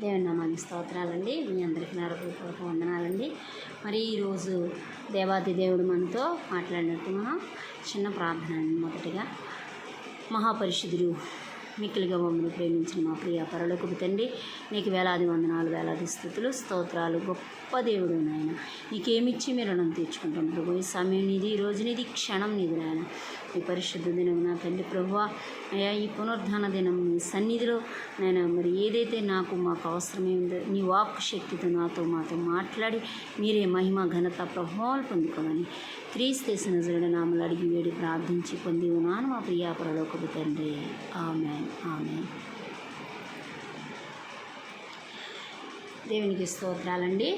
దేవుని నామానికి స్తోత్రాలండి. మీ అందరికీ నా హృదయపూర్వక వందనాలండి. మరి ఈరోజు దేవాది దేవుడు మనతో మాట్లాడినట్టు మనం చిన్న ప్రార్థన అండి. మొదటిగా మహాపరిశుద్ధుడు మిక్కిలిగా మమ్మల్ని ప్రేమించిన మా ప్రియ పరలోకపు తండ్రి, నీకు వేలాది వందనాలు, వేలాది స్థుతులు, స్తోత్రాలు. గొప్ప దేవుడు నాయన, నీకేమిచ్చి మీరు రుణం తీర్చుకుంటాం ప్రభు. ఈ సమయం నీది, ఈ రోజు నీది, క్షణం నీది నాయన. ఈ పరిశుద్ధ దినం నా తండ్రి ప్రభువా, అయ్యా ఈ పునరుద్ధాన దినం నీ సన్నిధిలో నాయన మరి ఏదైతే మాకు అవసరమైందో నీ వాక్కు శక్తితో మాతో మాట్లాడి మీరే మహిమ ఘనత ప్రభావాలు పొందుకోమని క్రీస్తు నజరుడి నామలు అడిగి వేడి ప్రార్థించి పొంది ఉన్నాను మా ప్రియ పరలోకపు తండ్రి. ఆమేన్, ఆమేన్. దేవునికి స్తోత్రాలండి.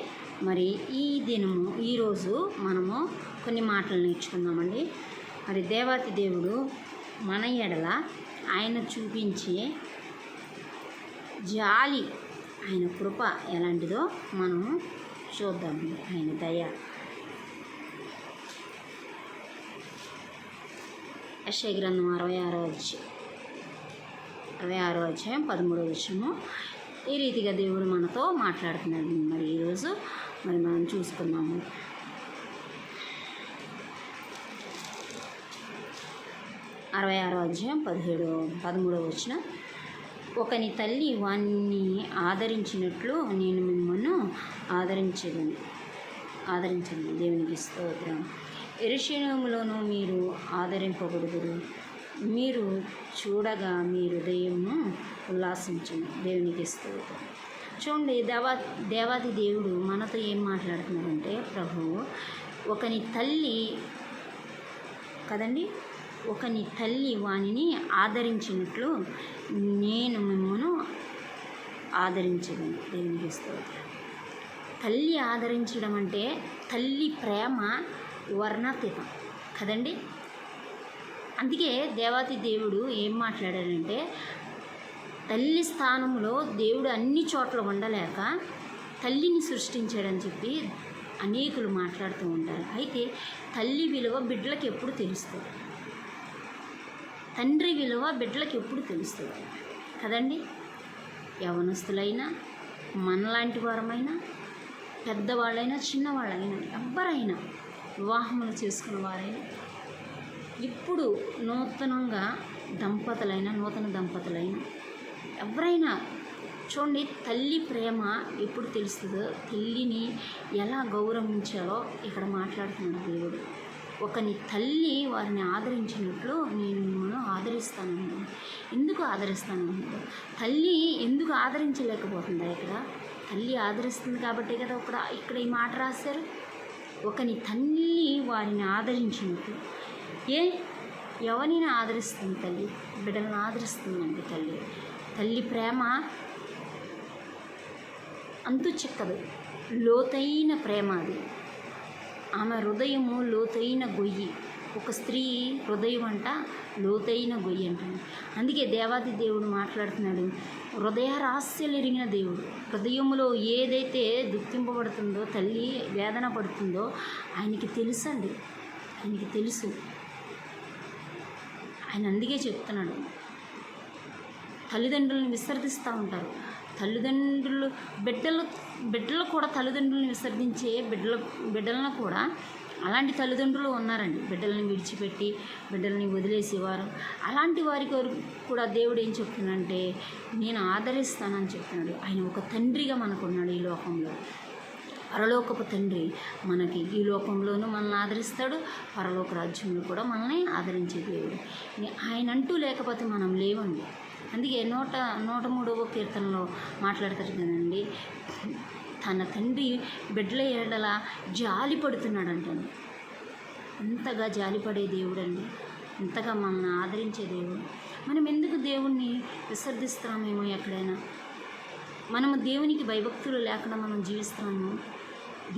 మరి ఈ దినము ఈరోజు మనము కొన్ని మాటలు నేర్చుకుందామండి. మరి దేవాతి దేవుడు మన ఎడల ఆయన చూపించే జాలి, ఆయన కృప ఎలాంటిదో మనము చూద్దామండి. ఆయన దయ. యెషయా గ్రంథం 66వ అధ్యాయం 13వ వచనము. ఈ రీతిగా దేవుడు మనతో మాట్లాడుతున్నాడు. మరి ఈరోజు మనం చూసుకున్నాము. 66వ అధ్యాయం 13వ వచనం. ఒకని తల్లి వాణ్ణి ఆదరించినట్లు నేను మిమ్మల్ని ఆదరించండి. దేవునికి స్తోత్రం. యెరూషలేములోనూ మీరు ఆదరింపబడుదురు, మీరు చూడగా మీ హృదయమును ఉల్లాసించండి. దేవునికి స్తోత్రం. చూడండి, దేవాది దేవుడు మనతో ఏం మాట్లాడుతున్నాడంటే, ప్రభువు ఒకని తల్లి కదండి, ఒకని తల్లి వానిని ఆదరించినట్లు నేను మిమ్మల్ని ఆదరించగలను. దేవునికి స్తోత్రం. తల్లి ఆదరించడం అంటే తల్లి ప్రేమ వర్ణాతీతం కదండి. అందుకే దేవాతి దేవుడు ఏం మాట్లాడాడంటే, తల్లి స్థానంలో దేవుడు అన్ని చోట్ల ఉండలేక తల్లిని సృష్టించాడని చెప్పి అనేకులు మాట్లాడుతూ ఉంటారు. అయితే తల్లి విలువ బిడ్డలకు ఎప్పుడు తెలుస్తుంది, తండ్రి విలువ బిడ్డలకు ఎప్పుడు తెలుస్తుంది కదండి. యవనస్తులైనా, మనలాంటి వారమైనా, పెద్దవాళ్ళైనా, చిన్నవాళ్ళైనా, ఎవ్వరైనా, వివాహములు చేసుకున్న వారైనా, ఇప్పుడు నూతన దంపతులైనా ఎవరైనా చూడండి, తల్లి ప్రేమ ఎప్పుడు తెలుస్తుందో, తల్లిని ఎలా గౌరవించాలో ఇక్కడ మాట్లాడుతున్నాడు దేవుడు. ఒకని తల్లి వారిని ఆదరించినట్లు నేను మిమ్మల్ని ఆదరిస్తాను. ఎందుకు ఆదరిస్తాను? తల్లి ఎందుకు ఆదరించలేకపోతుందా? ఇక్కడ తల్లి ఆదరిస్తుంది కాబట్టి కదా ఇక్కడ ఈ మాట రాశారు. ఒకని తల్లి వారిని ఆదరించినట్లు. ఎవరిని ఆదరిస్తుంది తల్లి? బిడ్డలను ఆదరిస్తుందండి తల్లి. తల్లి ప్రేమ అంతు చిక్కదు, లోతైన ప్రేమ అది. ఆమె హృదయము లోతైన గొయ్యి. ఒక స్త్రీ హృదయం అంట లోతైన గొయ్యి అంటాడు. అందుకే దేవాది దేవుడు మాట్లాడుతున్నాడు, హృదయ రహస్యాలు ఎరిగిన దేవుడు. హృదయంలో ఏదైతే దుఃఖింపబడుతుందో, తల్లి వేదన పడుతుందో ఆయనకి తెలుసండి, ఆయనకి తెలుసు. ఆయన అందుకే చెప్తున్నాడు, తల్లిదండ్రులను విసర్జిస్తూ ఉంటారు. బిడ్డలు కూడా తల్లిదండ్రులను విసర్జించే బిడ్డలను కూడా అలాంటి తల్లిదండ్రులు ఉన్నారండి. బిడ్డలని విడిచిపెట్టి బిడ్డలని వదిలేసేవారు. అలాంటి వారికి కూడా దేవుడు ఏం చెప్తున్నాడంటే, నేను ఆదరిస్తానని చెప్తున్నాడు. ఆయన ఒక తండ్రిగా మనకున్నాడు ఈ లోకంలో. పరలోకపు తండ్రి మనకి ఈ లోకంలోనూ మనల్ని ఆదరిస్తాడు, పరలోక రాజ్యంలో కూడా మనల్ని ఆదరించే దేవుడు. ఆయన అంటూ లేకపోతే మనం లేవండి. అందుకే 103వ కీర్తనలో మాట్లాడతారు కదండి, తన తండ్రి బిడ్డల ఎడల జాలి పడుతున్నాడంటండి. అంతగా జాలిపడే దేవుడు అండి, అంతగా మనల్ని ఆదరించే దేవుడు. మనం ఎందుకు దేవుణ్ణి విసర్జిస్తున్నామేమో ఎక్కడైనా, మనము దేవునికి భయభక్తులు లేకుండా మనం జీవిస్తున్నాము,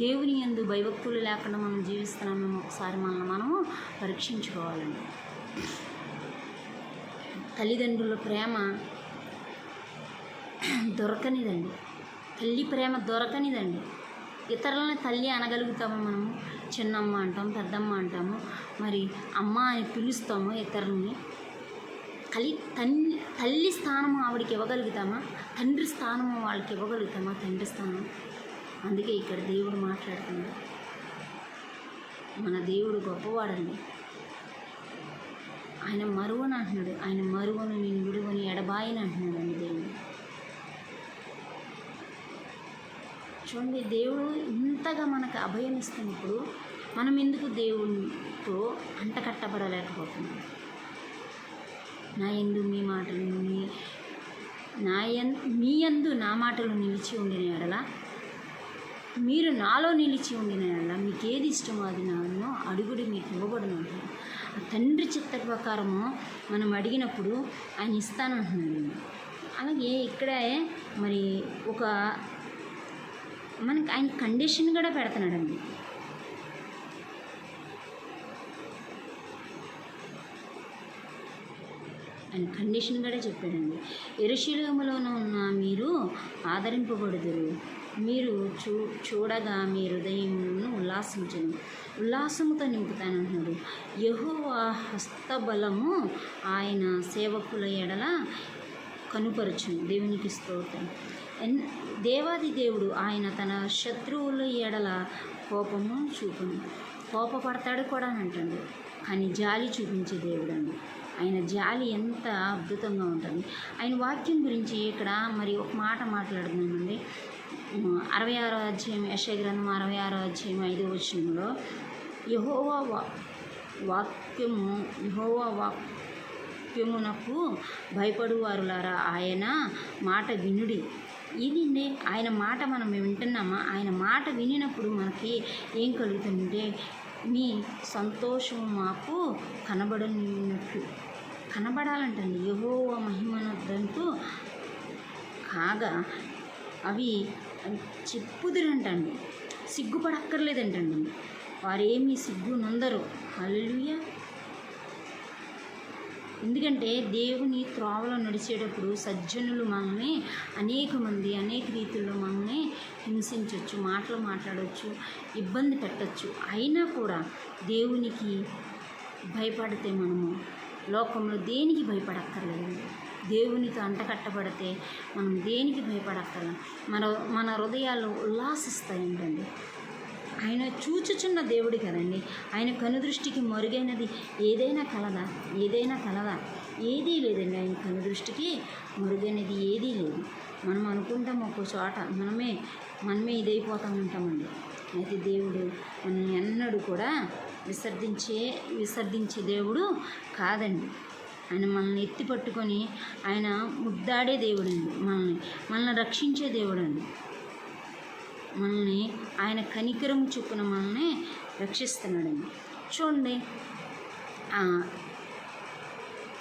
దేవుని యందు భయభక్తులు లేకుండా మనం జీవిస్తున్నామేమో ఒకసారి మనము పరీక్షించుకోవాలండి. తల్లిదండ్రుల ప్రేమ దొరకనిదండి, తల్లి ప్రేమ దొరకనిదండి. ఇతరులని తల్లి అనగలుగుతాము మనము, చిన్నమ్మ అంటాము, పెద్దమ్మ అంటాము, మరి అమ్మ అని పిలుస్తాము ఇతరులని. తల్లి స్థానము ఆవిడికి ఇవ్వగలుగుతామా? తండ్రి స్థానము వాళ్ళకి ఇవ్వగలుగుతామా? తండ్రి స్థానం. అందుకే ఇక్కడ దేవుడు మాట్లాడుతున్నాడు. మన దేవుడు గొప్పవాడండి. ఆయన మరువని అంటున్నాడు. ఆయన మరువను నేను విడువని ఎడబాయని అంటున్నాడండి దేవుడు. చూడండి, దేవుడు ఇంతగా మనకు అభయం ఇస్తున్నప్పుడు మనం ఎందుకు దేవునితో అంటకట్టబడలేకపోతున్నాం? నా యందు మీ మాటలు మీ యందు నా మాటలు నిలిచి ఉండిన ఎడల, మీరు నాలో నిలిచి ఉండిన ఎడల మీకు ఏది ఇష్టమో అది నాను అడుగుడి మీకు ఇవ్వబడును అంటున్నాడు. ఆ తండ్రి చిత్త ప్రకారము మనం అడిగినప్పుడు ఆయన ఇస్తానంటున్నాడు. అలాగే ఇక్కడే మరి మనకి ఆయన కండిషన్ కూడా పెడుతున్నాడండి. ఆయన కండిషన్ కూడా చెప్పాడండి. యెరూషలేములోన ఉన్న మీరు ఆదరింపబడుదురు, మీరు చూడగా మీ హృదయమును ఉల్లాసముతో నింపుతానంటున్నాడు. యెహోవా హస్తబలము ఆయన సేవకుల ఎడల కనుపరచును. దేవునికి స్తోత్రం. దేవాది దేవుడు ఆయన తన శత్రువుల ఎడల కోపము చూపును. కోపపడతాడు కూడా అని అంటాడు, కానీ జాలి చూపించే దేవుడు అండి. ఆయన జాలి ఎంత అద్భుతంగా ఉంటుంది. ఆయన వాక్యం గురించి ఇక్కడ మరి ఒక మాట మాట్లాడుతున్నామండి. 66వ అధ్యాయం, యెషయా గ్రంథం 66వ అధ్యాయం 5వ వచనంలో యెహోవా వాక్యమునకు భయపడు వారులారా ఆయన మాట వినుడి. ఇది ఆయన మాట మనం వింటున్నామా? ఆయన మాట వినినప్పుడు మనకి ఏం కలుగుతుందంటే, మీ సంతోషము మాకు కనబడాలంటండి. యెహోవా మహిమనొద్దంటూ కాగా అవి చెప్పుదురంటండి. సిగ్గుపడక్కర్లేదంటండి. వారేమీ సిగ్గు నొందరు. హల్లెలూయా. ఎందుకంటే దేవుని త్రోవలో నడిచేటప్పుడు సజ్జనులు మనల్ని అనేక రీతుల్లో మనల్ని హింసించవచ్చు, మాటలు మాట్లాడవచ్చు, ఇబ్బంది పెట్టచ్చు. అయినా కూడా దేవునికి భయపడితే మనము లోకంలో దేనికి భయపడక్కర్లేదు. దేవునితో అంటకట్టబడితే మనం దేనికి భయపడక్కర్లేదు. మన హృదయాలు ఉల్లాసిస్తాయంటండి. ఆయన చూచుచున్న దేవుడు కదండి. ఆయన కనుదృష్టికి మరుగైనది ఏదైనా కలదా? ఏదీ లేదండి. ఆయన కనుదృష్టికి మరుగైనది ఏదీ లేదు. మనం అనుకుంటాం ఒక్కో చోట మనమే ఇదైపోతూ ఉంటామండి. అయితే దేవుడు మనల్ని ఎన్నడూ కూడా విసర్జించే దేవుడు కాదండి. ఆయన మనల్ని ఎత్తి పట్టుకొని ఆయన ముద్దాడే దేవుడండి. మనల్ని రక్షించే దేవుడండి. మనల్ని ఆయన కనికరము చొప్పున మనల్ని రక్షిస్తున్నాడండి. చూడండి,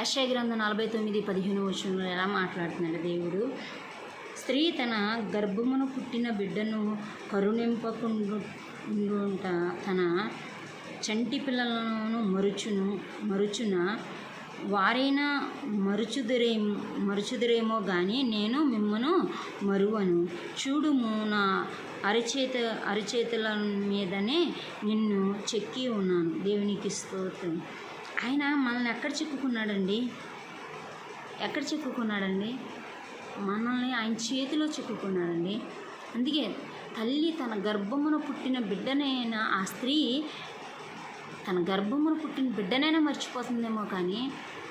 యెషయా గ్రంథం 49:15 వచనంలో ఎలా మాట్లాడుతున్నాడు దేవుడు. స్త్రీ తన గర్భమును పుట్టిన బిడ్డను కరుణింపకుండుట తన చంటి పిల్లలను మరుచున వారైనా మరుచుదురేమో కానీ నేను మిమ్మను మరువను. చూడుము, నా అరిచేతుల మీదనే నిన్ను చెక్కి ఉన్నాను. దేవునికి స్తోత్రం. ఆయన మనల్ని ఎక్కడ చిక్కుకున్నాడండి? మనల్ని ఆయన చేతిలో చిక్కుకున్నాడండి. అందుకే తల్లి తన గర్భమున పుట్టిన బిడ్డనైనా, ఆ స్త్రీ తన గర్భమున పుట్టిన బిడ్డనైనా మర్చిపోతుందేమో కానీ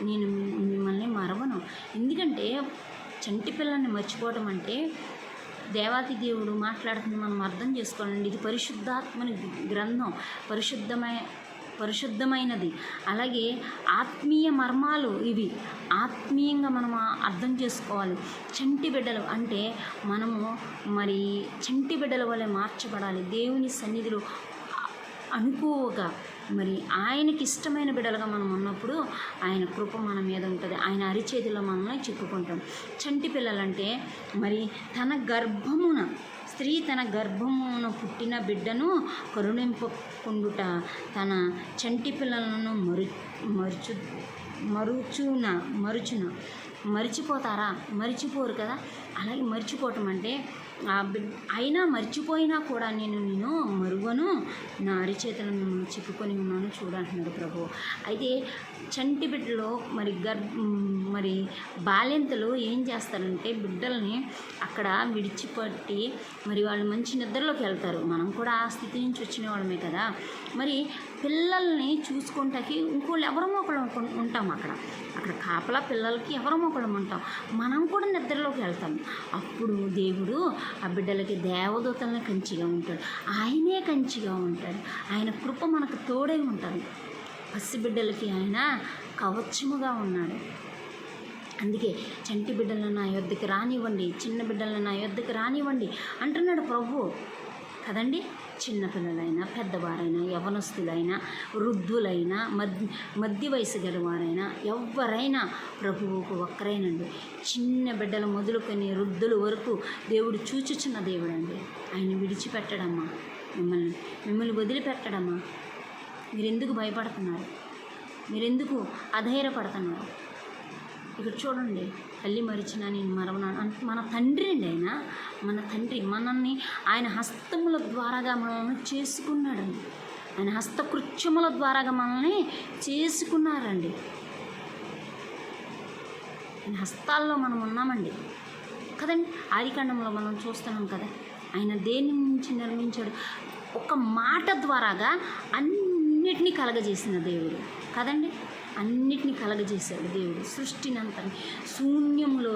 నేను మిమ్మల్ని మరవను. ఎందుకంటే చంటి పిల్లల్ని మర్చిపోవటం అంటే దేవాతి దేవుడు మాట్లాడుతుంది. మనం అర్థం చేసుకోవాలండి. ఇది పరిశుద్ధాత్మని గ్రంథం, పరిశుద్ధమైనది. అలాగే ఆత్మీయ మర్మాలు ఇవి. ఆత్మీయంగా మనం అర్థం చేసుకోవాలి. చంటి బిడ్డలు అంటే మనము మరి చంటి బిడ్డల వల్లే మార్చబడాలి. దేవుని సన్నిధిలో అనుకోగా మరి ఆయనకి ఇష్టమైన బిడ్డలుగా మనం ఉన్నప్పుడు ఆయన కృప మన మీద ఉంటుంది. ఆయన అరిచేతిలో మనల్ని చిక్కుకుంటాం. చంటి పిల్లలంటే మరి స్త్రీ తన గర్భమున పుట్టిన బిడ్డను కరుణింపకుండుట తన చంటి పిల్లలను మరుచున మర్చిపోతారా? మర్చిపోరు కదా. అలాగే మర్చిపోవటం అంటే అయినా మర్చిపోయినా కూడా నేను మరువను, నా అరిచేతులను చిక్కుకొని ఉన్నాను చూడంటున్నాడు ప్రభు. అయితే చంటి బిడ్డలో మరి బాలింతలు ఏం చేస్తారంటే బిడ్డల్ని అక్కడ విడిచిపెట్టి మరి వాళ్ళు మంచి నిద్రలోకి వెళ్తారు. మనం కూడా ఆ స్థితి నుంచి వచ్చిన వాళ్ళమే కదా. మరి పిల్లల్ని చూసుకుంటాకి ఇంకోళ్ళు ఎవరమో ఒకళ్ళు ఉంటాం అక్కడ కాపలా పిల్లలకి ఎవరమో ఒకళ్ళు ఉంటాం. మనం కూడా నిద్రలోకి వెళ్తాం. అప్పుడు దేవుడు ఆ బిడ్డలకి దేవదూతలను కంచిగా ఉంటాడు. ఆయనే కంచిగా ఉంటాడు. ఆయన కృప మనకు తోడై ఉంటుంది. పసిబిడ్డలకి ఆయన కవచముగా ఉన్నాడు. అందుకే చంటి బిడ్డలను నా యొద్దకు రానివ్వండి, చిన్న బిడ్డలను నా యొద్దకు రానివ్వండి అంటున్నాడు ప్రభు కదండి. చిన్నపిల్లలైనా, పెద్దవారైనా, యవనస్తులైనా, వృద్ధులైనా, మధ్య వయసు గలవారైనా, ఎవరైనా ప్రభువుకు ఒక్కరేనండి. చిన్న బిడ్డలు మొదలుకొని వృద్ధుల వరకు దేవుడు చూచుచున్న దేవుడు అండి. ఆయన విడిచిపెట్టడమ్మా, మిమ్మల్ని వదిలిపెట్టడమ్మా. మీరెందుకు భయపడుతున్నారు? మీరెందుకు అధైర్యపడుతున్నారు? ఇక్కడ చూడండి, తల్లి మరిచిన నేను మరవనాను. మన తండ్రి అండి ఆయన, మన తండ్రి మనల్ని ఆయన హస్తముల ద్వారాగా మనల్ని చేసుకున్నాడండి. ఆయన హస్తకృత్యముల ద్వారాగా మనల్ని చేసుకున్నారండి. ఆయన హస్తాల్లో మనం ఉన్నామండి కదండి. ఆదికాండంలో మనం చూస్తున్నాం కదా, ఆయన దేని నుంచి నిర్మించాడు? ఒక మాట ద్వారాగా అన్నిటినీ కలగజేసిన దేవుడు కదండి. అన్నిటినీ కలగజేశాడు దేవుడు. సృష్టిని అంతని శూన్యంలో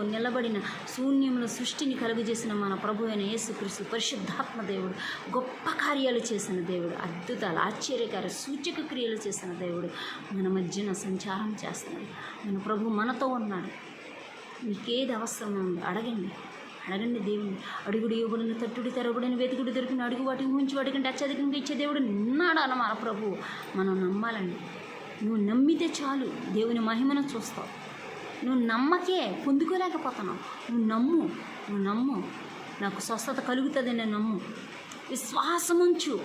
సృష్టిని కలుగజేసిన మన ప్రభు అయిన యేసుక్రీస్తు పరిశుద్ధాత్మ దేవుడు, గొప్ప కార్యాలు చేసిన దేవుడు, అద్భుతాలు, ఆశ్చర్యకార్య సూచక క్రియలు చేసిన దేవుడు మన మధ్యన సంచారం చేస్తున్నాడు. మన ప్రభు మనతో ఉన్నాడు. మీకేది అవసరం ఉంది అడగండి దేవుని. అడుగుడు ఇవ్వబడిన, తట్టుడి తెరవబడిన, వెతుకుడు దొరికిన, అడుగు వాటికి ఊంచి వాటికంటే అత్యధికంగా ఇచ్చే దేవుడు నిన్నాడు అన్న మన ప్రభు. మనం నమ్మాలండి. నువ్వు నమ్మితే చాలు దేవుని మహిమను చూస్తావు. నువ్వు నమ్మకే పొందుకోలేకపోతున్నావు. నువ్వు నమ్ము. నాకు స్వస్థత కలుగుతుంది, నేను నమ్ము, విశ్వాసముంచు.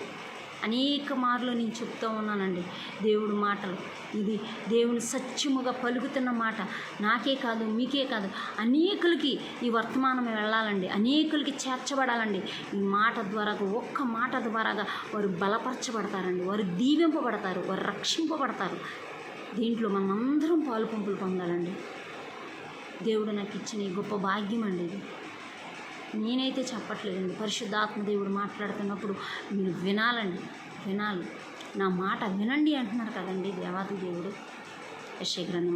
అనేక మార్లు నేను చెప్తూ ఉన్నానండి దేవుడి మాటలు. ఇది దేవుని సత్యముగా పలుకుతున్న మాట. నాకే కాదు, మీకే కాదు, అనేకులకి ఈ వర్తమానం వెళ్ళాలండి, అనేకులకి చేర్చబడాలండి. ఈ మాట ద్వారాగా, ఒక్క మాట ద్వారాగా వారు బలపరచబడతారండి, వారు దీవింపబడతారు, వారు రక్షింపబడతారు. దీంట్లో మనం అందరం పాలు పంపులు పొందాలండి. దేవుడు నాకు ఇచ్చిన ఈ గొప్ప భాగ్యం అండి ఇది. నేనైతే చెప్పట్లేదండి. పరిశుద్ధాత్మ దేవుడు మాట్లాడుతున్నప్పుడు మీరు వినాలి. నా మాట వినండి అంటున్నారు కదండి దేవాది దేవుడు. యెషయా గ్రంథం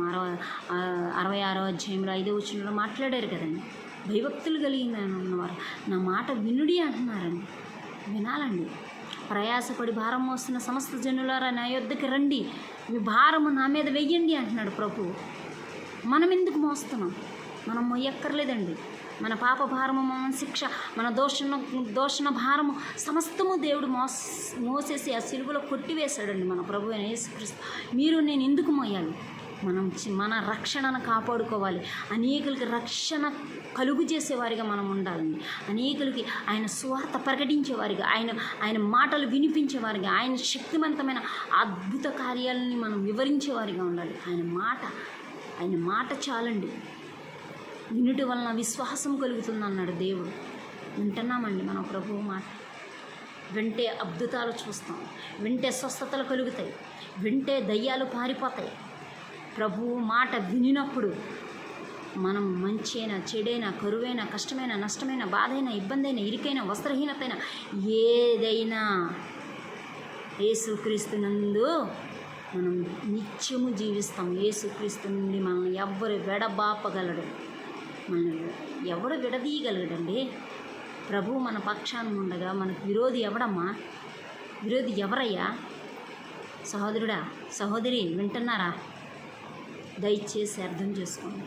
66వ అధ్యాయంలో 5వ వచనంలో మాట్లాడారు కదండి. భయభక్తులు కలిగిన ఉన్నవారు నా మాట వినుడి అంటున్నారండి. వినాలండి. ప్రయాసపడి భారం మోస్తున్న సమస్త జనులారా నా యొద్దకు రండి, మీ భారము నా మీద వెయ్యండి అంటున్నాడు ప్రభు. మనం ఎందుకు మోస్తున్నాం? మనం మొయ్యక్కర్లేదండి. మన పాప భారము, మన శిక్ష, మన దోషణ భారము సమస్తము దేవుడు మోసేసి ఆ సిలువలో కొట్టివేశాడండి మన ప్రభు అయిన యేసుక్రీస్తు. మీరు నేను ఎందుకు మోయాలి? మన రక్షణను కాపాడుకోవాలి. అనేకులకి రక్షణ కలుగు చేసేవారిగా మనం ఉండాలండి. అనేకులకి ఆయన సువార్త ప్రకటించేవారిగా, ఆయన మాటలు వినిపించేవారిగా, ఆయన శక్తివంతమైన అద్భుత కార్యాలని మనం వివరించేవారిగా ఉండాలి. ఆయన మాట చాలండి. వినుటి వలన విశ్వాసం కలుగుతుంది అన్నాడు దేవుడు. వింటున్నామండి మన ప్రభువు మాట. వింటే అద్భుతాలు చూస్తాం, వింటే స్వస్థతలు కలుగుతాయి, వింటే దయ్యాలు పారిపోతాయి. ప్రభువు మాట వినినప్పుడు మనం మంచి అయినా, చెడైనా, కరువైనా, కష్టమైన, నష్టమైన, బాధైన, ఇబ్బందైన, ఇరికైన, వస్త్రహీనతైన ఏదైనా యేసుక్రీస్తు నందు మనం నిత్యము జీవిస్తాం. యేసుక్రీస్తు నుండి మనం ఎవ్వరు విడబాపగలడు, మనల్ని ఎవడు విడదీయగలగడండి? ప్రభువు మన పక్షాన ఉండగా మనకు విరోధి ఎవడమ్మా? విరోధి ఎవరయ్యా? సహోదరుడా, సహోదరి వింటున్నారా? దయచేసి అర్థం చేసుకోండి.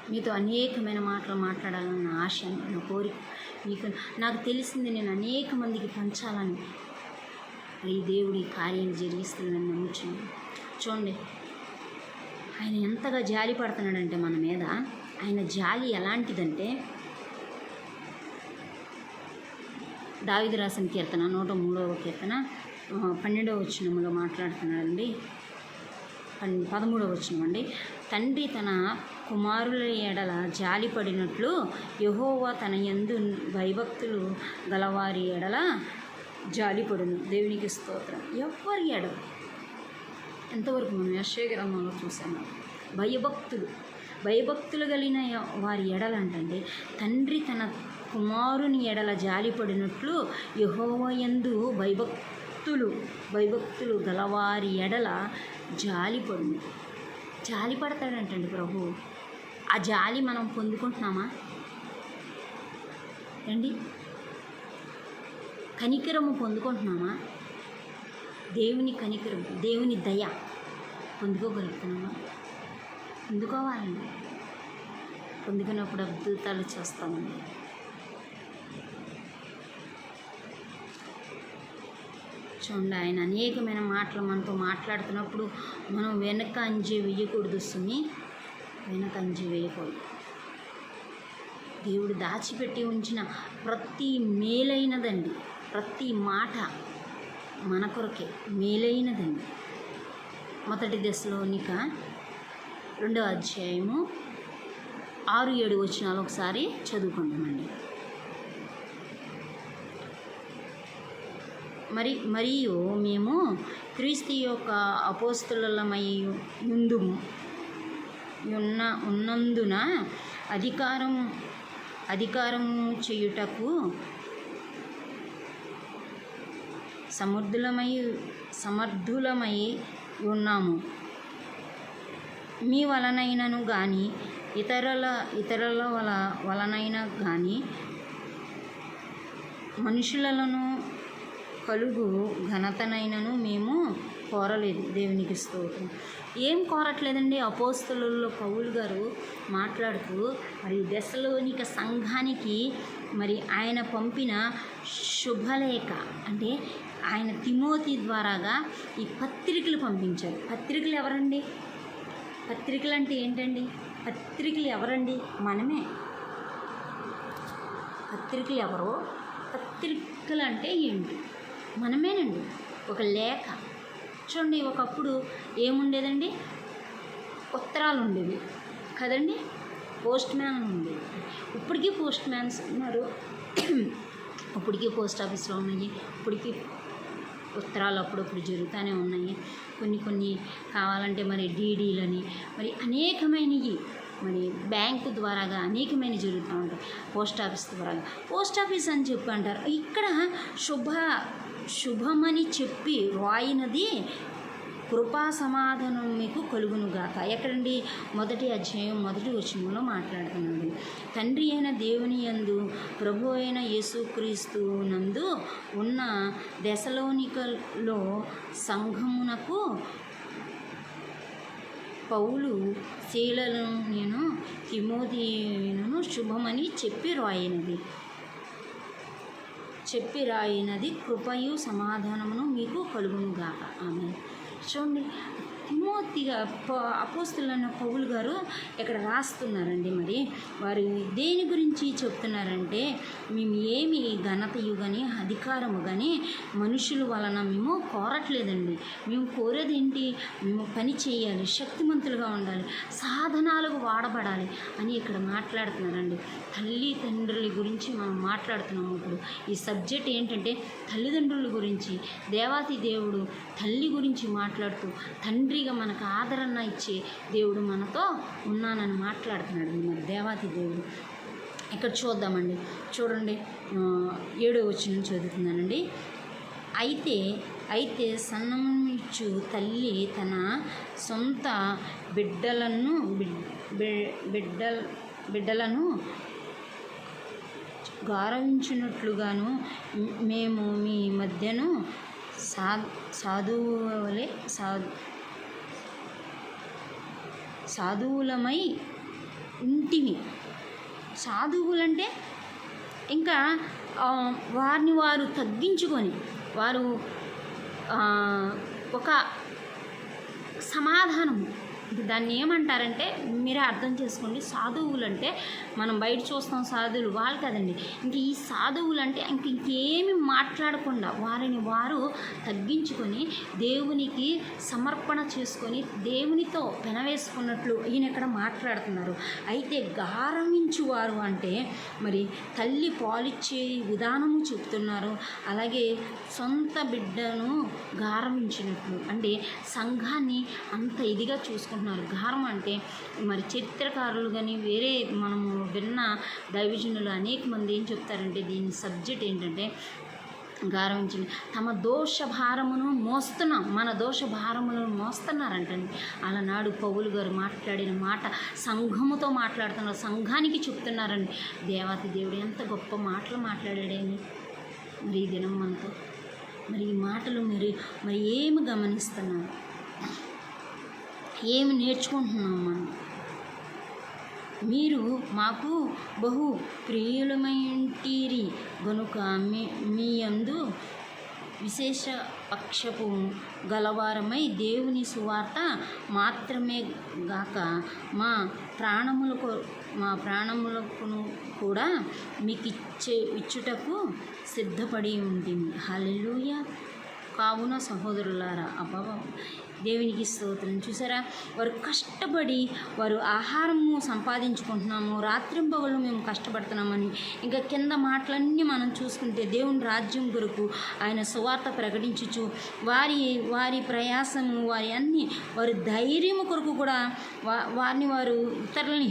మీతో అనేకమైన మాటలు మాట్లాడాలన్న ఆశ, నా కోరిక, నాకు తెలిసింది నేను అనేక మందికి పంచాలని ఈ దేవుడి కార్యాన్ని జరిగిస్తుందని నమ్ముచున్నాను. చూడండి, ఆయన ఎంతగా జాలి పడుతున్నాడంటే మన మీద. ఆయన జాలి ఎలాంటిదంటే, దావీదు రాసిన కీర్తన 103వ కీర్తన 12వ వచనంలో మాట్లాడుతున్నాడండి. 13వ వచనం అండి. తండ్రి తన కుమారుల ఎడల జాలిపడినట్లు యెహోవా తన యందు భయభక్తులు గలవారి ఎడల జాలిపడును. దేవునికి స్తోత్రం. ఎవరి ఎడల? ఎంతవరకు మనం యెషయా గ్రంథంలో చూసాము. భయభక్తులు కలిగిన వారి ఎడల అంటే తండ్రి తన కుమారుని ఎడల జాలిపడినట్లు యెహోవా యందు భయభక్తులు గలవారి ఎడల జాలిపడును. జాలిపడతాడంటండి ప్రభు. ఆ జాలి మనం పొందుకుంటున్నామా అండి? కనికరము పొందుకుంటున్నామా? దేవుని కనికరం, దేవుని దయ పొందుకోగలుగుతున్నామా? పొందుకోవాలండి. పొందుకున్నప్పుడు అద్భుతాలు చేస్తామండి. చూడండి, ఆయన అనేకమైన మాటలు మనతో మాట్లాడుతున్నప్పుడు మనం వెనక అంజి వేయకూడదు. వెనక అంజి వేయకూడదు. దేవుడు దాచిపెట్టి ఉంచిన ప్రతి మేలైనదండి, ప్రతి మాట మన కొరకే మేలైనదండి. మొదటి దశలోనిక 2వ అధ్యాయము 6-7 వచనాలు ఒకసారి చదువుకుంటామండి. మరియు మేము క్రీస్తు యొక్క అపోస్తలులమై ఉన్నందున అధికారము చేయుటకు సమర్థులమై ఉన్నాము. మీ వలనైనను కానీ ఇతరుల వలనైనా కానీ మనుషులను కలుగు ఘనతనైనను మేము కోరలేదు. దేవునికి స్తోత్రం. ఏం కోరట్లేదండి? అపోస్తలుల్లో పౌలు గారు మాట్లాడుతూ మరి దెస్సలోనిక సంఘానికి మరి ఆయన పంపిన శుభలేఖ అంటే ఆయన తిమోతి ద్వారాగా ఈ పత్రికలు పంపించారు. పత్రికలు ఎవరండి? పత్రికలు అంటే ఏంటండి? పత్రికలు ఎవరండి? మనమే. పత్రికలు ఎవరో? పత్రికలు అంటే ఏంటి? మనమేనండి. ఒక లేఖ. చూడండి, ఒకప్పుడు ఏముండేదండి? ఉత్తరాలు ఉండేవి కదండి, పోస్ట్ మ్యాన్ ఉండేవి. ఇప్పటికీ పోస్ట్ మ్యాన్స్ ఉన్నారు, ఇప్పటికీ పోస్ట్ ఆఫీస్లో ఉన్నాయి, ఇప్పటికీ ఉత్తరాలు అప్పుడప్పుడు జరుగుతూనే ఉన్నాయి. కొన్ని కావాలంటే మరి డీడీలని మరి అనేకమైనవి మరి బ్యాంకు ద్వారాగా అనేకమైన జరుగుతూ ఉంటాయి. పోస్ట్ ఆఫీస్ ద్వారాగా పోస్ట్ ఆఫీస్ అని చెప్పి అంటారు. ఇక్కడ శుభమని చెప్పి రాయినది కృపా సమాధానం మీకు కలుగునుగాక. ఎక్కడండి? 1వ అధ్యాయం 1వ వచనంలో మాట్లాడుతున్నాడు. తండ్రి అయిన దేవుని యందు ప్రభు అయిన యేసుక్రీస్తు నందు ఉన్న దెస్సలోనికలో సంఘమునకు పౌలు, శీలను, నేను తిమోతిను శుభమని చెప్పి రాయినది కృపయు సమాధానమును మీకు కలుగునుగాక. ఆమేన్. చూడండి, తిమోతిగా అపోస్తలులైన పౌలు గారు ఇక్కడ రాస్తున్నారండి. మరి వారు దేని గురించి చెప్తున్నారంటే, మేము ఏమి ఘనతయు కానీ అధికారము కానీ మనుషుల వలన మేము కోరట్లేదండి. మేము కోరేది ఏంటి? మేము పని చేయాలి, శక్తిమంతులుగా ఉండాలి, సాధనాలకు వాడబడాలి అని ఇక్కడ మాట్లాడుతున్నారండి. తల్లిదండ్రుల గురించి మనం మాట్లాడుతున్నాము. ఇప్పుడు ఈ సబ్జెక్ట్ ఏంటంటే తల్లిదండ్రుల గురించి. దేవాతి దేవుడు తల్లి గురించి మాట్లాడుతూ తండ్రిగా మనకు ఆదరణ ఇచ్చే దేవుడు మనతో ఉన్నానని మాట్లాడుతున్నాడు మరి దేవాతి దేవుడు. ఇక్కడ చూద్దామండి. చూడండి, 7వ వచనం చదువుతున్నానండి. అయితే సన్నమిచ్చు తల్లి తన సొంత బిడ్డలను గౌరవించినట్లుగాను మేము మీ మధ్యను సాధువులమై ఇంటిమి. సాధువులంటే ఇంకా వారిని వారు తగ్గించుకొని వారు ఒక సమాధానము దాన్ని ఏమంటారంటే మీరే అర్థం చేసుకోండి. సాధువులు అంటే మనం బయట చూస్తాం సాధువులు, వాళ్ళు కదండి. ఇంక ఈ సాధువులు అంటే ఇంకేమి మాట్లాడకుండా వారిని వారు తగ్గించుకొని దేవునికి సమర్పణ చేసుకొని దేవునితో పెనవేసుకున్నట్లు ఈయన ఇక్కడ మాట్లాడుతున్నారు. అయితే గారమించువారు అంటే మరి తల్లి పాలిచ్చే విధానము చెప్తున్నారు. అలాగే సొంత బిడ్డను గారమించినట్లు అంటే సంఘాన్ని అంత ఇదిగా చూసుకుంటున్నారు. గారం అంటే మరి చరిత్రకారులు కానీ వేరే మనము విన్న దైవజనులు అనేక మంది ఏం చెప్తారంటే దీని సబ్జెక్ట్ ఏంటంటే గారవించండి, తమ దోష భారమును మోస్తున్నాం, మన దోష భారములను మోస్తున్నారంటండి. అలనాడు పౌలు గారు మాట్లాడిన మాట సంఘముతో మాట్లాడుతున్నారు, సంఘానికి చెప్తున్నారండి. దేవాతి దేవుడు ఎంత గొప్ప మాటలు మాట్లాడాడేమి మరి ఈ దినం మనతో. మరి ఈ మాటలు మరి ఏమి గమనిస్తున్నారు, ఏమి నేర్చుకుంటున్నాం మనం? మీరు మాకు బహు ప్రియులమైంటిరి గనుక మీ యందు విశేష పక్షపు గలవారమై దేవుని సువార్త మాత్రమే గాక మా ప్రాణములకు కూడా మీకు ఇచ్చుటకు సిద్ధపడి ఉంటుంది. హల్లెలూయా. కావున సహోదరులారా, అబ్బా దేవునికి స్తోత్రం. చూసారా, వారు కష్టపడి వారు ఆహారము సంపాదించుకుంటున్నాము, రాత్రింపగలు మేము కష్టపడుతున్నామని. ఇంకా కింద మాటలన్నీ మనం చూసుకుంటే దేవుని రాజ్యం కొరకు ఆయన సువార్త ప్రకటించుచు వారి ప్రయాసము వారి ధైర్యము కొరకు కూడా వారు ఇతరులను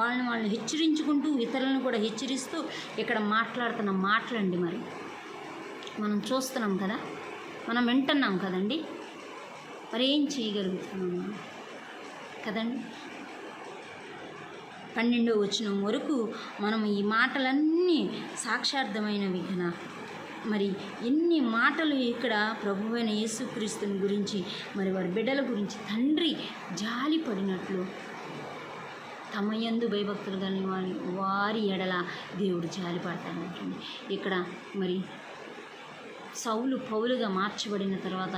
వాళ్ళని హెచ్చరించుకుంటూ ఇతరులను కూడా హెచ్చరిస్తూ ఇక్కడ మాట్లాడుతున్న మాటలండి. మరి మనం చూస్తున్నాం కదా, మనం వింటున్నాం కదండి, మరి ఏం చేయగలుగుతున్నాము కదండి. 12వ వచనం వరకు మనం ఈ మాటలన్నీ సాక్షార్థమైనవి కదా. మరి ఎన్ని మాటలు ఇక్కడ ప్రభువైన యేసుక్రీస్తుని గురించి మరి వారి బిడ్డల గురించి తండ్రి జాలి పడినట్లు తమ యందు భయభక్తులు కలిగిన వారి ఎడల దేవుడు జాలి పడతాడంటండి. ఇక్కడ మరి సౌలు పౌలుగా మార్చబడిన తర్వాత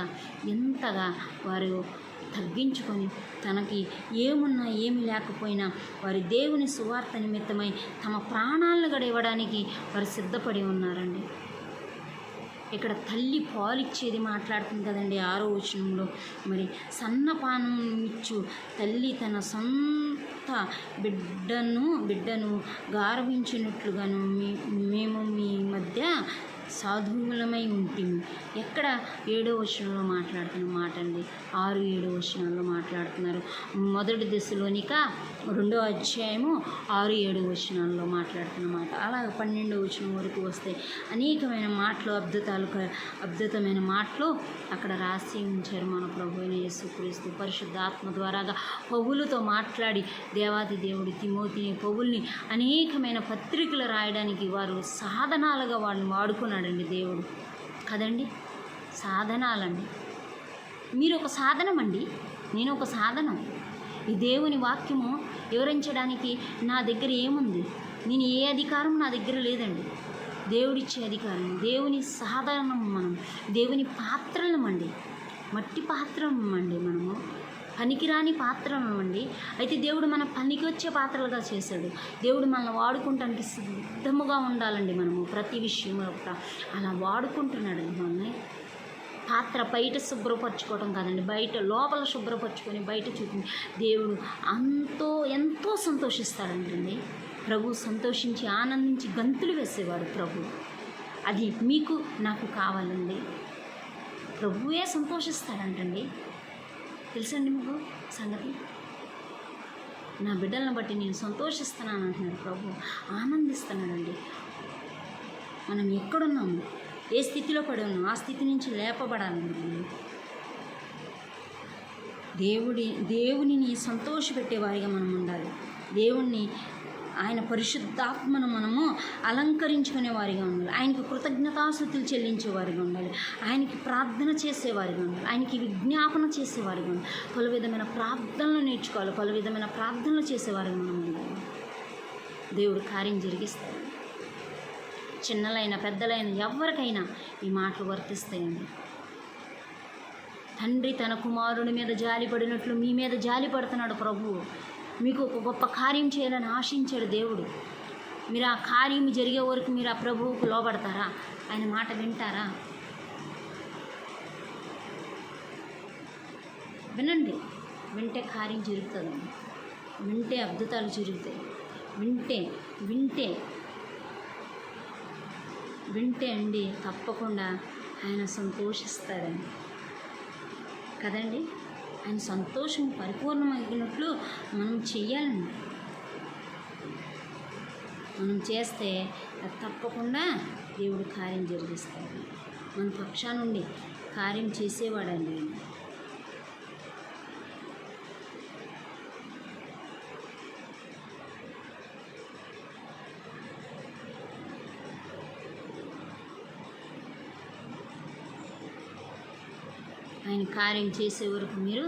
ఎంతగా వారు తగ్గించుకొని తనకి ఏమున్నా ఏమి లేకపోయినా వారి దేవుని సువార్త నిమిత్తమై తమ ప్రాణాలను గడివ్వడానికి వారు సిద్ధపడి ఉన్నారండి. ఇక్కడ తల్లి పాలిచ్చేది మాట్లాడుతుంది కదండి 6వ వచనంలో. మరి సన్నపానం ఇచ్చు తల్లి తన సొంత బిడ్డను గారవించినట్లుగాను మేము మీ మధ్య సాధువులమై ఉంటుంది. ఎక్కడ 7వ వచనంలో మాట్లాడుతున్న మాట అండి. 6, 7 వచనాల్లో మాట్లాడుతున్నారు. మొదటి దశలోనిక 2వ అధ్యాయము 6, 7 వచనాల్లో మాట్లాడుతున్న మాట. అలాగే 12వ వచనం వరకు వస్తే అనేకమైన మాటలు అద్భుతమైన మాటలు అక్కడ రాసి ఉంచారు. మన ప్రభువైన యేసుక్రీస్తు పరిశుద్ధాత్మ ద్వారాగా పౌలుతో మాట్లాడి దేవాది దేవుడు తిమోతిని పౌల్ని అనేకమైన పత్రికలు రాయడానికి వారు సాధనాలుగా వాళ్ళని వాడుకున్నాడండి దేవుడు కదండి. సాధనాలండి. మీరు ఒక సాధనం అండి, నేను ఒక సాధనం. ఈ దేవుని వాక్యము వివరించడానికి నా దగ్గర ఏముంది? నేను ఏ అధికారం నా దగ్గర లేదండి. దేవుడిచ్చే అధికారం, దేవుని సాధనం. మనం దేవుని పాత్రలం అండి, మట్టి పాత్రం అండి, మనము పనికిరాని పాత్రలు అండి. అయితే దేవుడు మన పనికి వచ్చే పాత్రలుగా చేశాడు. దేవుడు మనల్ని వాడుకుంటానికి సిద్ధముగా ఉండాలండి. మనము ప్రతి విషయంలో అలా వాడుకుంటున్నాడండి మనల్ని. పాత్ర బయట శుభ్రపరచుకోవడం కాదండి, బయట లోపల శుభ్రపరచుకొని బయట చూపించి దేవుడు ఎంతో సంతోషిస్తాడంటండి. ప్రభు సంతోషించి ఆనందించి గంతులు వేసేవాడు ప్రభు. అది మీకు నాకు కావాలండి. ప్రభువే సంతోషిస్తాడంటండి. తెలుసండి మీకు సంగతి? నా బిడ్డలను బట్టి నేను సంతోషిస్తున్నాను అంటున్నాడు ప్రభు, ఆనందిస్తున్నాడండి. మనం ఎక్కడున్నాము, ఏ స్థితిలో పడి ఉన్నాం, ఆ స్థితి నుంచి లేపబడాలండి. దేవునిని సంతోషపెట్టేవారిగా మనం ఉండాలి. దేవుణ్ణి ఆయన పరిశుద్ధాత్మను మనము అలంకరించుకునే వారిగా ఉండాలి. ఆయనకి కృతజ్ఞతాస్తుతులు చెల్లించేవారిగా ఉండాలి. ఆయనకి ప్రార్థన చేసేవారిగా ఉండాలి. ఆయనకి విజ్ఞాపన చేసేవారిగా ఉండాలి. పలు విధమైన ప్రార్థనలు నేర్చుకోవాలి. పలు విధమైన ప్రార్థనలు చేసేవారిగా మనం ఉండాలి. దేవుడు కార్యం జరిగిస్తాడు. చిన్నలైన పెద్దలైన ఎవరికైనా ఈ మాటలు వర్తిస్తాయండి. తండ్రి తన కుమారుడి మీద జాలిపడినట్లు మీ మీద జాలిపడుతున్నాడు ప్రభువు. మీకు ఒక గొప్ప కార్యం చేయాలని ఆశించాడు దేవుడు. మీరు ఆ కార్యం జరిగే వరకు మీరు ఆ ప్రభువుకు లోబడతారా? ఆయన మాట వింటారా? వినండి. వింటే కార్యం జరుగుతుందండి. వింటే అద్భుతాలు జరుగుతాయి. వింటే అండి తప్పకుండా ఆయన సంతోషిస్తాడండి కదండి. ఆయన సంతోషం పరిపూర్ణమైనట్లు మనం చెయ్యాలండి. మనం చేస్తే అది తప్పకుండా దేవుడు కార్యం జరిగిస్తాడు. మన పక్షా నుండి కార్యం చేసేవాడండి. ఆయన కార్యం చేసే వరకు మీరు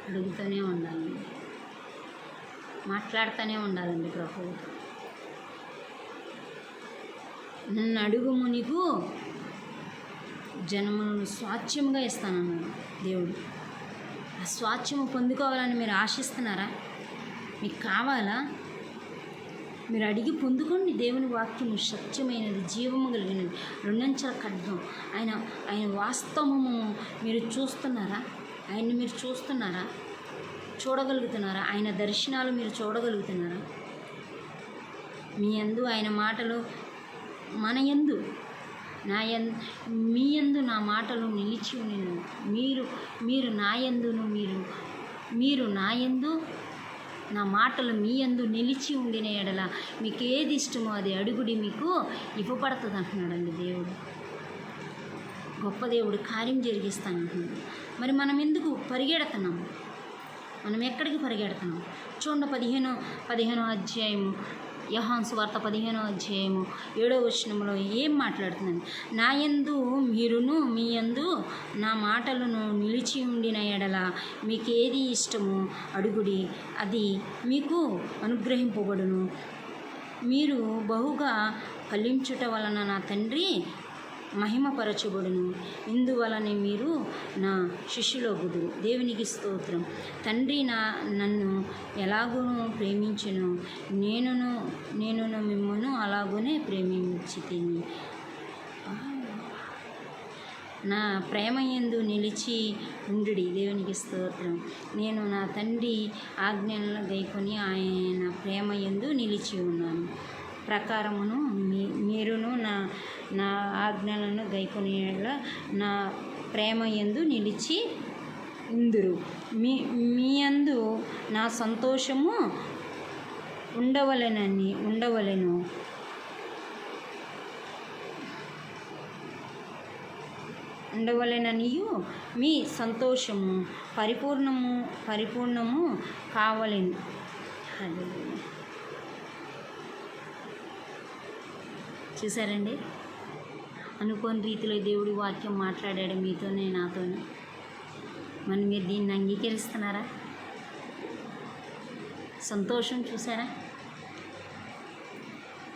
అడుగుతూనే ఉండాలండి, మాట్లాడుతూనే ఉండాలండి ప్రభువుతో. నన్ను అడుగుము నీకు జనములను స్వాస్థ్యముగా ఇస్తానన్నాడు దేవుడు. ఆ స్వాస్థ్యము పొందుకోవాలని మీరు ఆశిస్తున్నారా? మీకు కావాలా? మీరు అడిగి పొందుకోండి. దేవుని వాక్యము సత్యమైనది, జీవము కలిగినది, రెండంచెల ఖడ్గం. ఆయన వాస్తవము మీరు చూస్తున్నారా? ఆయన్ని మీరు చూడగలుగుతున్నారా? ఆయన దర్శనాలు మీరు చూడగలుగుతున్నారా? మీ యందు ఆయన మాటలు, మన యందు మీ యందు నా మాటలు నిలిచి ఉన్నను. మీరు నా యందును మీరు నా యందు నా మాటలు మీ యందు నిలిచి ఉండిన ఎడల మీకు ఏది ఇష్టమో అది అడుగుడి, మీకు ఇవ్వబడుతుంది అంటున్నాడండి దేవుడు. గొప్ప దేవుడు కార్యం జరిగిస్తానంటున్నాడు. మరి మనం ఎందుకు పరిగెడుతున్నాము? మనం ఎక్కడికి పరిగెడుతున్నాం? చూడండి 15వ అధ్యాయము, యోహాను సువార్త 15వ అధ్యాయము 7వ వచనంలో ఏం మాట్లాడుతుందండి? నా యందు మీరును మీ యందు నా మాటలను నిలిచి ఉండిన ఎడల మీకు ఏది ఇష్టమో అడుగుడి, అది మీకు అనుగ్రహింపబడును. మీరు బహుగా ఫలించుట వలన నా తండ్రి మహిమపరచబడును. ఇందువలనే మీరు నా శిష్యులగుదురు. దేవునికి స్తోత్రం. తండ్రి నన్ను ఎలాగూనూ ప్రేమించును, నేనును మిమ్మల్ని అలాగూనే ప్రేమించితిని. నా ప్రేమ యందు నిలిచి ఉండుడి. దేవునికి స్తోత్రం. నేను నా తండ్రి ఆజ్ఞలను గైకొని ఆయన ప్రేమ యందు నిలిచి ఉన్నాను ప్రకారమును మీరును నా ఆజ్ఞలను గైకొని నా ప్రేమ యందు నిలిచి ఉందురు. మీ యందు నా సంతోషము ఉండవలెననియు మీ సంతోషము పరిపూర్ణము కావలెను. చూసారండి, అనుకోని రీతిలో దేవుడి వాక్యం మాట్లాడాడు మీతోనే, నాతోనే. మరి మీరు దీన్ని అంగీకరిస్తున్నారా? సంతోషం చూసారా?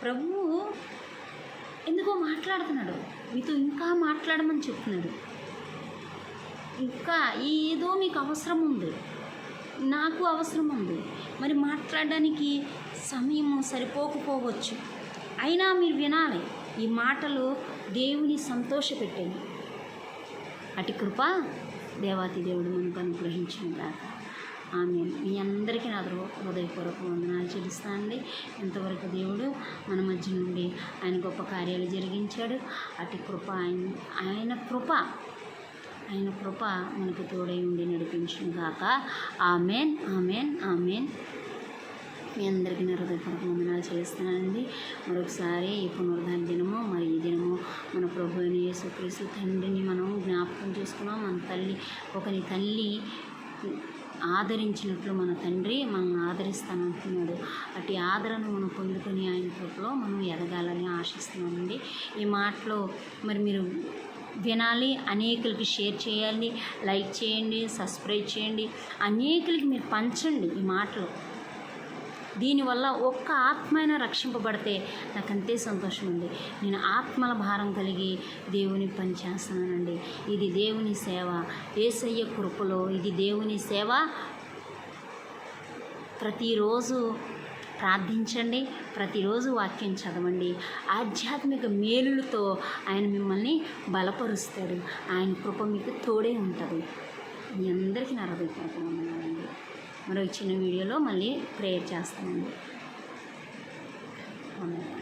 ప్రభువు ఎందుకో మాట్లాడుతున్నాడు మీతో, ఇంకా మాట్లాడమని చెప్తున్నాడు. ఇంకా ఏదో మీకు అవసరం ఉంది, నాకు అవసరం ఉంది. మరి మాట్లాడడానికి సమయం సరిపోకపోవచ్చు, అయినా మీరు వినాలి. ఈ మాటలు దేవుని సంతోషపెట్టండి. అటు కృప దేవాతి దేవుడు మనకు అనుగ్రహించిన గాక. ఆమేన్. మీ అందరికీ నా హృదయపూర్వక వందనాలు చెల్లిస్తానండి. ఇంతవరకు దేవుడు మన మధ్య నుండి ఆయన గొప్ప కార్యాలు జరిగించాడు. అటు కృప ఆయన కృప మనకు తోడై ఉండి నడిపించిన గాక. ఆమేన్, ఆమేన్, ఆమేన్. మీ అందరికీ నా హృదయపూర్వక వందనాలు చేస్తున్నానండి. మరొకసారి ఈ పునరుద్ధాన దినము, మరి ఈ దినము మన ప్రభు అయిన యేసుక్రీస్తు తండ్రిని మనం జ్ఞాపకం చేసుకున్నాం. మన ఒకని తల్లి ఆదరించినట్లు మన తండ్రి మనం ఆదరిస్తానంటున్నాడు. అటు ఆదరణ మనం పొందుకొని ఆయన కృపలో మనం ఎదగాలని ఆశిస్తున్నామండి. ఈ మాటలో మరి మీరు వినాలి, అనేకులకి షేర్ చేయాలి, లైక్ చేయండి, సబ్స్క్రైబ్ చేయండి, అనేకులకి మీరు పంచండి. ఈ మాటలు దీనివల్ల ఒక్క ఆత్మైనా రక్షింపబడితే నాకు అంతే సంతోషం అండి. నేను ఆత్మల భారం కలిగి దేవుని పని చేస్తున్నానండి. ఇది దేవుని సేవ, యేసయ్య కృపలో ఇది దేవుని సేవ. ప్రతిరోజు ప్రార్థించండి, ప్రతిరోజు వాక్యం చదవండి. ఆధ్యాత్మిక మేలులతో ఆయన మిమ్మల్ని బలపరుస్తాడు. ఆయన కృప మీకు తోడే ఉంటుంది. మీ అందరికీ నా హృదయపూర్వక వందనాలండి. మరో చిన్న వీడియోలో మళ్ళీ ప్రేయర్ చేస్తానండి. ఆమేన్.